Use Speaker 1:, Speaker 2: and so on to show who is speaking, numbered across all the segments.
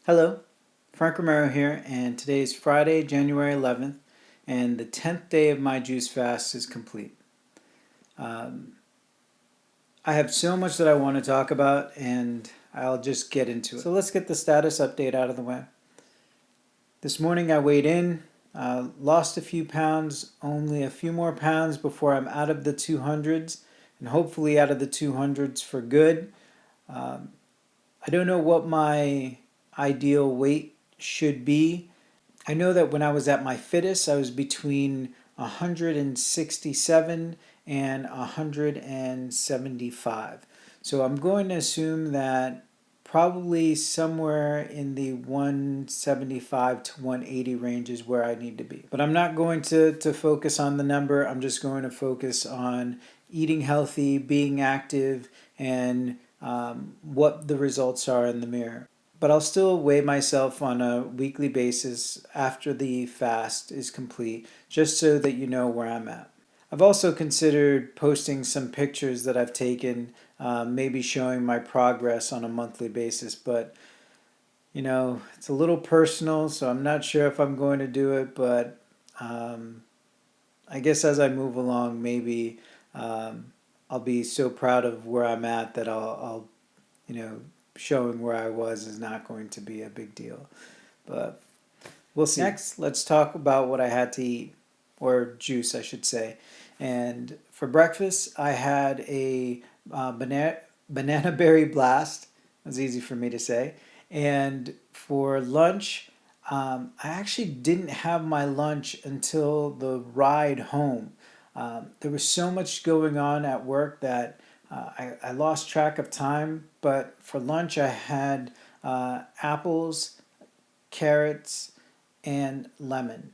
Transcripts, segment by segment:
Speaker 1: Hello, Frank Romero here, and today is Friday, January 11th, and the 10th day of my juice fast is complete. Um, I have so much that I want to talk about, and I'll just get into it. So let's get the status update out of the way. This morning I weighed in, lost a few pounds, only a few more pounds before I'm out of the 200s, and hopefully out of the 200s for good. I don't know what my ideal weight should be. I know that when I was at my fittest, I was between 167 and 175. So I'm going to assume that probably somewhere in the 175 to 180 range is where I need to be. But I'm not going to focus on the number. I'm just going to focus on eating healthy, being active, and what the results are in the mirror. But I'll still weigh myself on a weekly basis after the fast is complete, just so that you know where I'm at. I've also considered posting some pictures that I've taken, maybe showing my progress on a monthly basis, but it's a little personal, so I'm not sure if I'm going to do it, but I guess as I move along, maybe I'll be so proud of where I'm at that I'll showing where I was is not going to be a big deal. But we'll see. Next, let's talk about what I had to eat, or juice, I should say. And for breakfast, I had a banana berry blast. That's easy for me to say. And for lunch, I actually didn't have my lunch until the ride home. There was so much going on at work that I lost track of time, but for lunch I had apples, carrots, and lemon.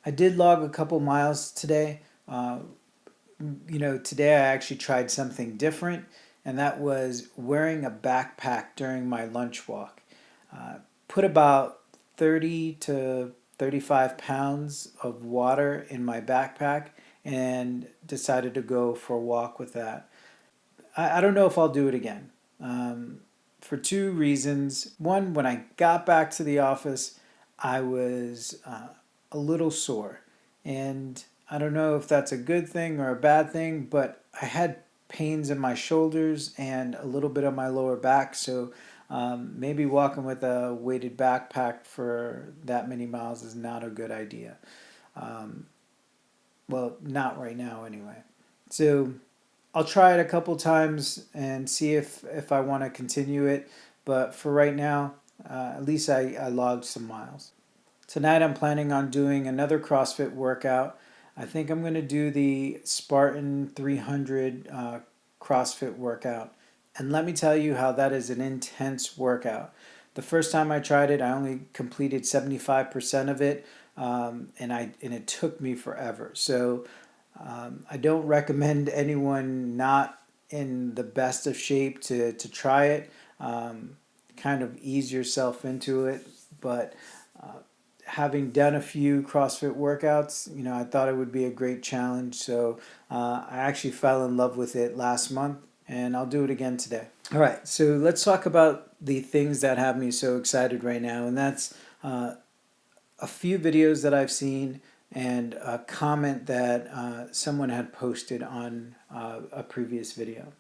Speaker 1: I did log a couple miles today. Today I actually tried something different, and that was wearing a backpack during my lunch walk. Put about 30 to 35 pounds of water in my backpack and decided to go for a walk with that. I don't know if I'll do it again. For two reasons. One, when I got back to the office, I was a little sore. And I don't know if that's a good thing or a bad thing, but I had pains in my shoulders and a little bit on my lower back. So maybe walking with a weighted backpack for that many miles is not a good idea. Well, not right now anyway. So I'll try it a couple times and see if I want to continue it. But for right now, at least I logged some miles. Tonight I'm planning on doing another CrossFit workout. I think I'm going to do the Spartan 300 CrossFit workout. And let me tell you how that is an intense workout. The first time I tried it, I only completed 75% of it, and it took me forever. So I don't recommend anyone not in the best of shape to try it. Kind of ease yourself into it. But having done a few CrossFit workouts, I thought it would be a great challenge. So I actually fell in love with it last month, and I'll do it again today. All right, so let's talk about the things that have me so excited right now, and that's a few videos that I've seen and a comment that someone had posted on a previous video.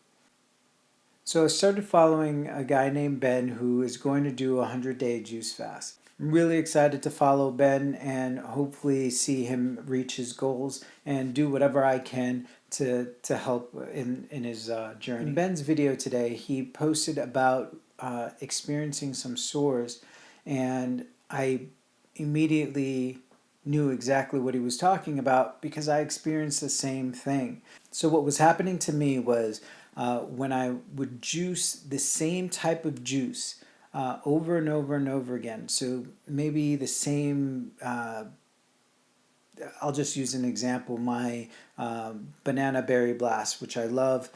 Speaker 1: So I started following a guy named Ben who is going to do a 100-day juice fast. I'm really excited to follow Ben and hopefully see him reach his goals and do whatever I can to help in his journey. In Ben's video today, he posted about experiencing some sores, and I immediately knew exactly what he was talking about because I experienced the same thing. So what was happening to me was when I would juice the same type of juice over and over and over again. So maybe the same, I'll just use an example, my banana berry blast, which I love.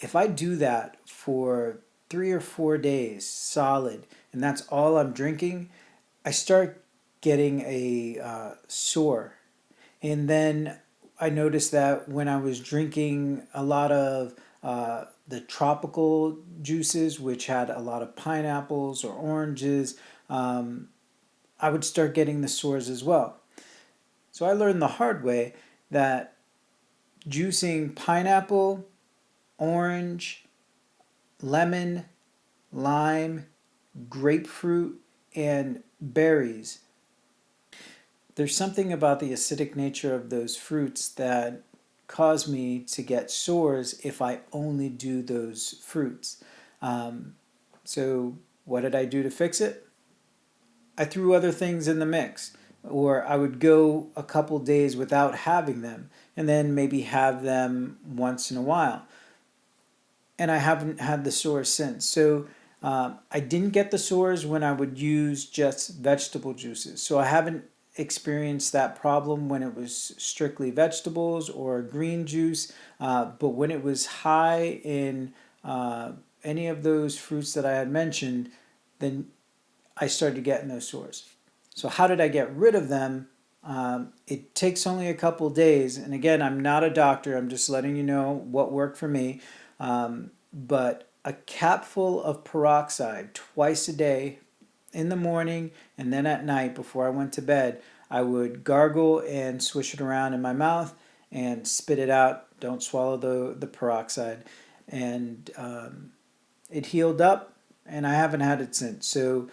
Speaker 1: If I do that for 3 or 4 days solid, and that's all I'm drinking, I start getting a sore. And then I noticed that when I was drinking a lot of the tropical juices, which had a lot of pineapples or oranges, I would start getting the sores as well. So I learned the hard way that juicing pineapple, orange, lemon, lime, grapefruit, and berries, there's something about the acidic nature of those fruits that cause me to get sores if I only do those fruits. So what did I do to fix it? I threw other things in the mix, or I would go a couple days without having them and then maybe have them once in a while. And I haven't had the sores since. So I didn't get the sores when I would use just vegetable juices. So I haven't experienced that problem when it was strictly vegetables or green juice. But when it was high in any of those fruits that I had mentioned, then I started getting those sores. So how did I get rid of them? It takes only a couple days. And again, I'm not a doctor. I'm just letting you know what worked for me. But a capful of peroxide twice a day, in the morning and then at night before I went to bed, I would gargle and swish it around in my mouth and spit it out. Don't swallow the peroxide. And it healed up, and I haven't had it since. So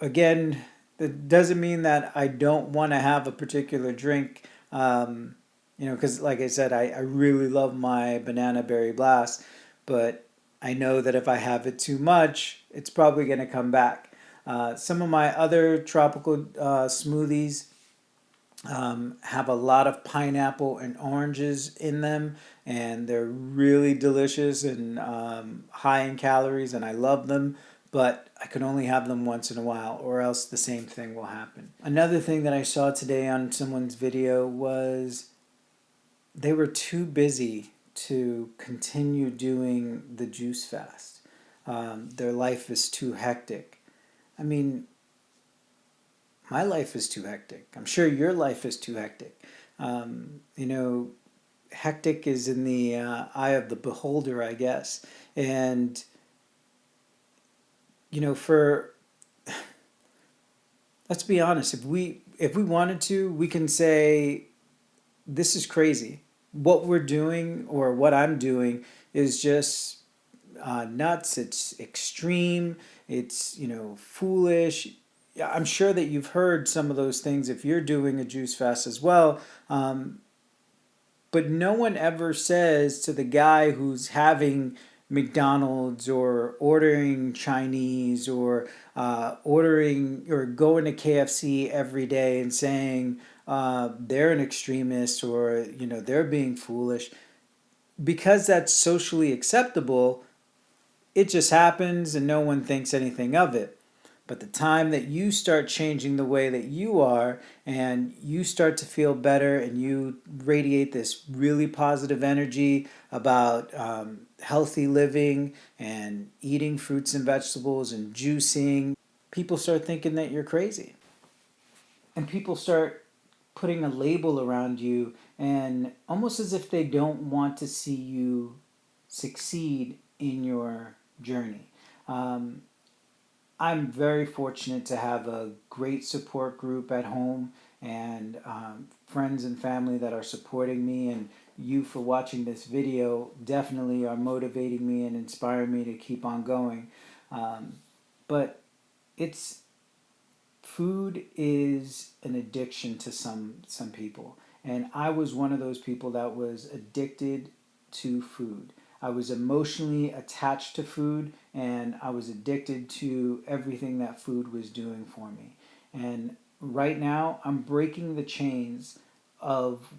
Speaker 1: again, that doesn't mean that I don't want to have a particular drink. Because like I said, I really love my banana berry blast, but I know that if I have it too much, it's probably going to come back. Some of my other tropical smoothies have a lot of pineapple and oranges in them, and they're really delicious and high in calories, and I love them. But I can only have them once in a while, or else the same thing will happen. Another thing that I saw today on someone's video was they were too busy to continue doing the juice fast. Their life is too hectic. I mean, my life is too hectic. I'm sure your life is too hectic. Hectic is in the eye of the beholder, I guess. And, for let's be honest, if we wanted to, we can say this is crazy. What we're doing or what I'm doing is just nuts. It's extreme. It's foolish. I'm sure that you've heard some of those things if you're doing a juice fast as well. But no one ever says to the guy who's having McDonald's or ordering Chinese or ordering or going to KFC every day and saying they're an extremist or they're being foolish. Because that's socially acceptable, it just happens and no one thinks anything of it. But the time that you start changing the way that you are and you start to feel better and you radiate this really positive energy about healthy living and eating fruits and vegetables and juicing, people start thinking that you're crazy. And people start putting a label around you and almost as if they don't want to see you succeed in your journey. I'm very fortunate to have a great support group at home and friends and family that are supporting me, and you for watching this video definitely are motivating me and inspiring me to keep on going. But it's food is an addiction to some people, and I was one of those people that was addicted to food. I was emotionally attached to food, and I was addicted to everything that food was doing for me. And right now, I'm breaking the chains of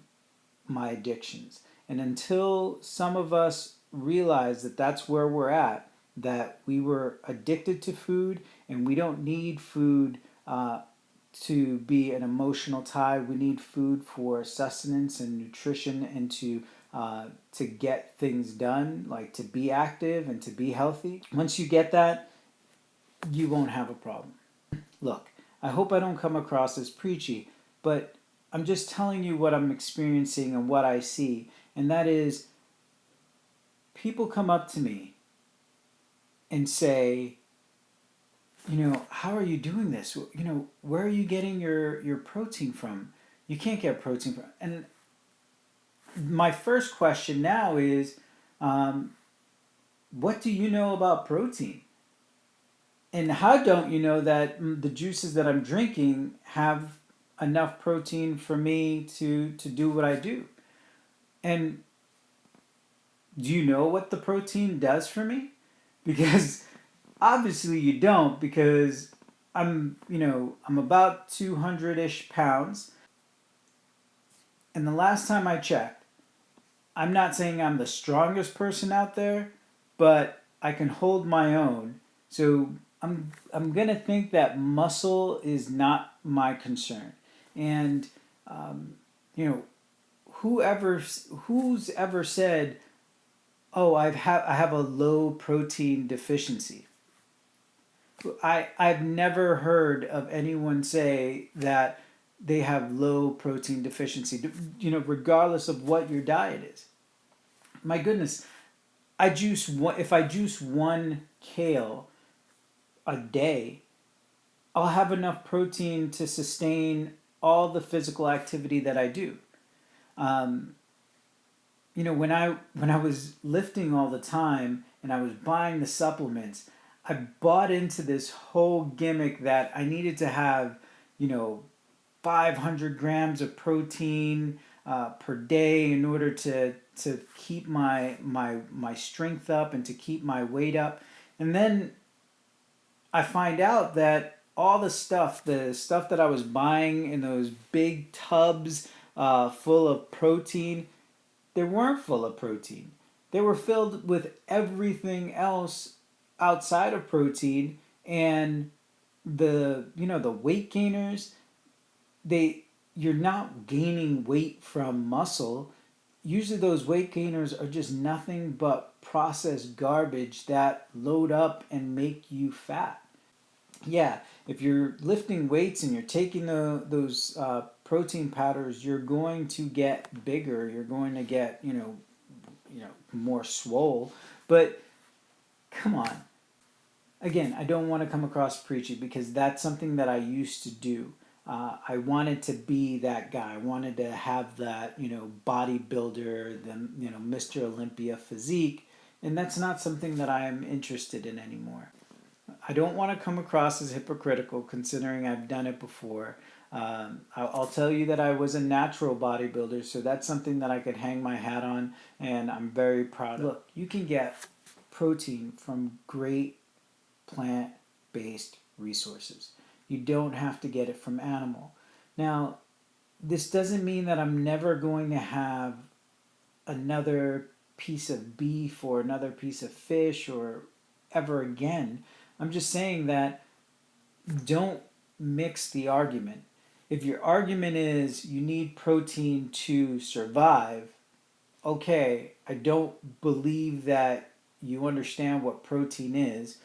Speaker 1: my addictions. And until some of us realize that that's where we're at, that we were addicted to food and we don't need food to be an emotional tie. We need food for sustenance and nutrition and to get things done, like to be active and to be healthy. Once you get that, you won't have a problem. Look, I hope I don't come across as preachy, but I'm just telling you what I'm experiencing and what I see. And that is people come up to me and say, how are you doing this? Where are you getting your protein from? You can't get protein from. And my first question now is, what do you know about protein? And how don't you know that the juices that I'm drinking have enough protein for me to do what I do? And do you know what the protein does for me? Because obviously you don't, because I'm about 200-ish pounds. And the last time I checked, I'm not saying I'm the strongest person out there, but I can hold my own. So I'm gonna think that muscle is not my concern. And you know, who's ever said, "Oh, I have a low protein deficiency." I've never heard of anyone say that they have low protein deficiency. Regardless of what your diet is. My goodness, if I juice one kale a day, I'll have enough protein to sustain all the physical activity that I do. Um, when I was lifting all the time and I was buying the supplements, I bought into this whole gimmick that I needed to have, you know, 500 grams of protein per day in order to keep my strength up and to keep my weight up. And then I find out that all the stuff that I was buying in those big tubs full of protein, they weren't full of protein. They were filled with everything else outside of protein, and the weight gainers, you're not gaining weight from muscle. Usually those weight gainers are just nothing but processed garbage that load up and make you fat. Yeah, if you're lifting weights and you're taking those protein powders, you're going to get bigger. You're going to get more swole. But come on. Again, I don't want to come across preachy because that's something that I used to do. I wanted to be that guy. I wanted to have that bodybuilder, the Mr. Olympia physique, and that's not something that I am interested in anymore. I don't want to come across as hypocritical considering I've done it before. I'll tell you that I was a natural bodybuilder, so that's something that I could hang my hat on, and I'm very proud of. Look, you can get protein from great plant-based resources. You don't have to get it from animal. Now, this doesn't mean that I'm never going to have another piece of beef or another piece of fish or ever again. I'm just saying that don't mix the argument. If your argument is you need protein to survive, okay, I don't believe that you understand what protein is.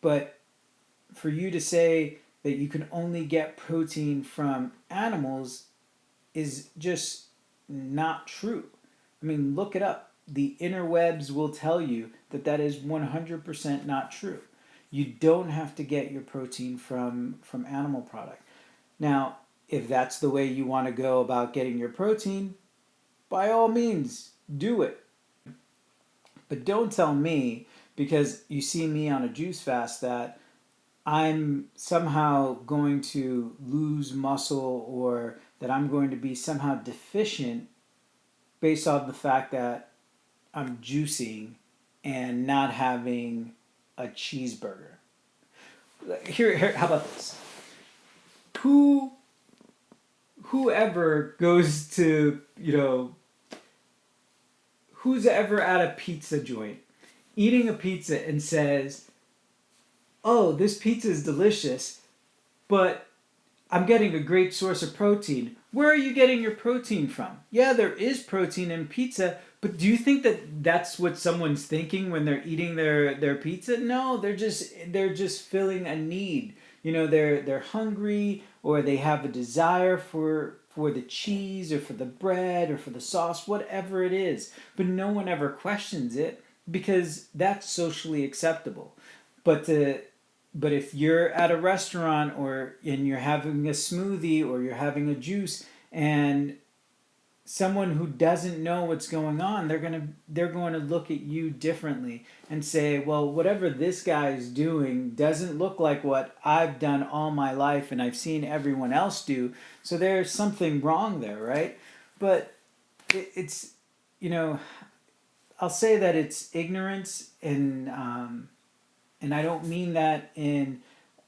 Speaker 1: But for you to say that you can only get protein from animals is just not true. I mean, look it up. The interwebs will tell you that that is 100% not true. You don't have to get your protein from animal product. Now, if that's the way you want to go about getting your protein, by all means, do it. But don't tell me, because you see me on a juice fast, that I'm somehow going to lose muscle or that I'm going to be somehow deficient based off the fact that I'm juicing and not having a cheeseburger. Here, how about this? Whoever goes to, who's ever at a pizza joint eating a pizza and says, "Oh, this pizza is delicious, but I'm getting a great source of protein." Where are you getting your protein from? Yeah, there is protein in pizza, but do you think that that's what someone's thinking when they're eating their pizza? No, they're just filling a need. They're hungry or they have a desire for for the cheese or for the bread or for the sauce, whatever it is. But no one ever questions it because that's socially acceptable. But but if you're at a restaurant and you're having a smoothie or you're having a juice and someone who doesn't know what's going on, they're going to look at you differently and say, well, whatever this guy is doing doesn't look like what I've done all my life and I've seen everyone else do, so there's something wrong there, right? But it's, you know, I'll say that it's ignorance, and I don't mean that in,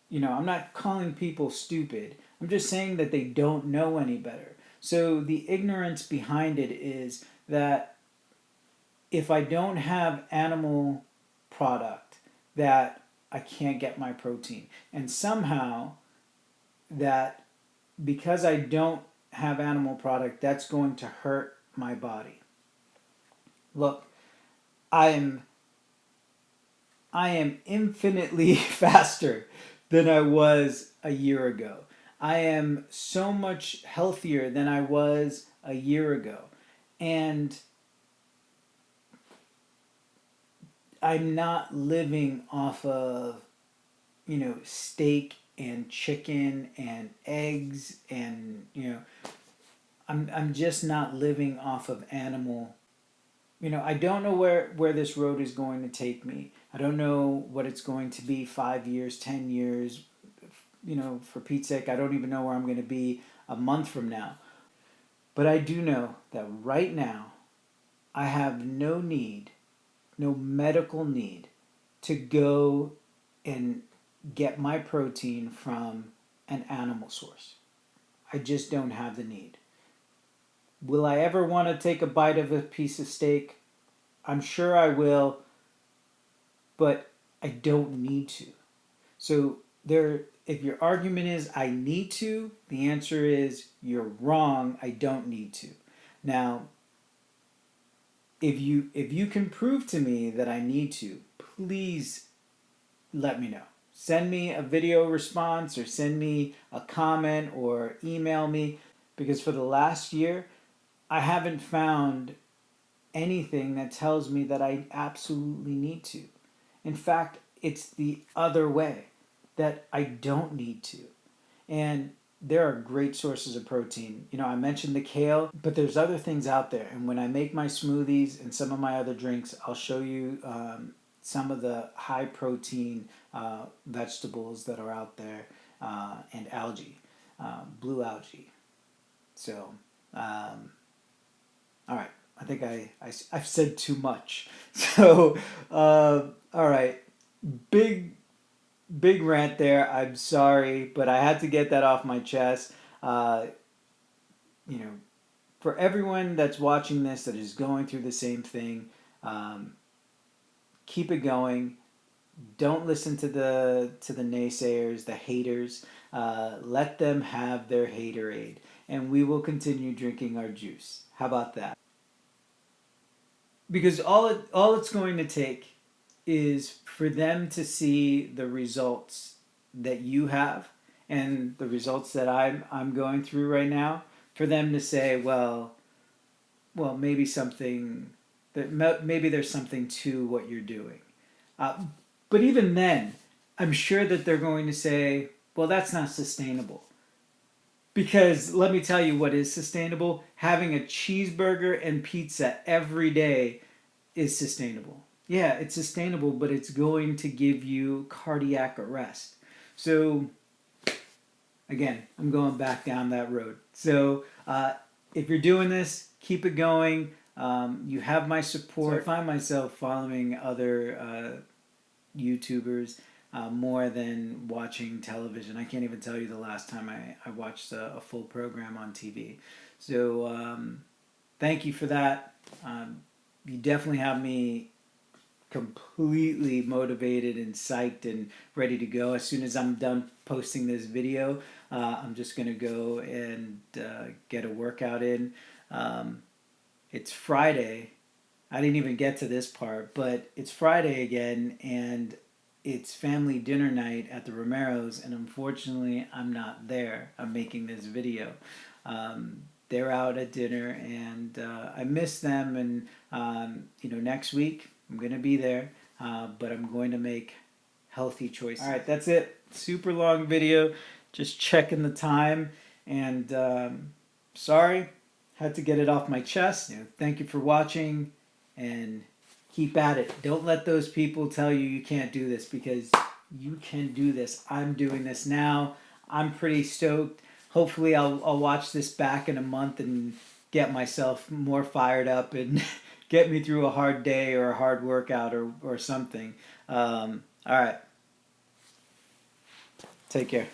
Speaker 1: you know, I'm not calling people stupid. I'm just saying that they don't know any better. So the ignorance behind it is that if I don't have animal product, that I can't get my protein. And somehow that because I don't have animal product, that's going to hurt my body. Look, I am infinitely faster than I was a year ago. I am so much healthier than I was a year ago. And I'm not living off of, you know, steak and chicken and eggs and, you know, I'm just not living off of animal. You know, I don't know where this road is going to take me. I don't know what it's going to be 5 years, 10 years. You know, for Pete's sake, I don't even know where I'm going to be a month from now. But I do know that right now, I have no need, no medical need, to go and get my protein from an animal source. I just don't have the need. Will I ever want to take a bite of a piece of steak? I'm sure I will, but I don't need to. So if your argument is I need to, the answer is you're wrong. I don't need to. Now, if you can prove to me that I need to, please let me know. Send me a video response or send me a comment or email me, because for the last year I haven't found anything that tells me that I absolutely need to. In fact, it's the other way, that I don't need to. And there are great sources of protein. You know, I mentioned the kale, but there's other things out there. And when I make my smoothies and some of my other drinks, I'll show you some of the high protein vegetables that are out there, and algae, blue algae. So, all right. I think I've said too much. So, all right. Big rant there. I'm sorry, but I had to get that off my chest. You know, for everyone that's watching this that is going through the same thing, keep it going. Don't listen to the naysayers, the haters. Let them have their haterade, and we will continue drinking our juice. How about that? Because all it's going to take is for them to see the results that you have and the results that I'm going through right now, for them to say, well, maybe maybe there's something to what you're doing. But even then, I'm sure that they're going to say, well, that's not sustainable. Because let me tell you what is sustainable. Having a cheeseburger and pizza every day is sustainable. Yeah, it's sustainable, but it's going to give you cardiac arrest. So, again, I'm going back down that road. So, if you're doing this, keep it going. You have my support. So I find myself following other YouTubers more than watching television. I can't even tell you the last time I watched a full program on TV. So thank you for that. You definitely have me completely motivated and psyched and ready to go. As soon as I'm done posting this video, I'm just going to go and get a workout in. It's Friday. I didn't even get to this part, but it's Friday again, and it's family dinner night at the Romero's, and unfortunately I'm not there. I'm making this video. They're out at dinner, and I miss them. And next week I'm going to be there, but I'm going to make healthy choices. All right, that's it. Super long video, just checking the time, and sorry, had to get it off my chest. Thank you for watching, and keep at it. Don't let those people tell you you can't do this, because you can do this. I'm doing this now. I'm pretty stoked. Hopefully I'll watch this back in a month and get myself more fired up and get me through a hard day or a hard workout or something. All right. Take care.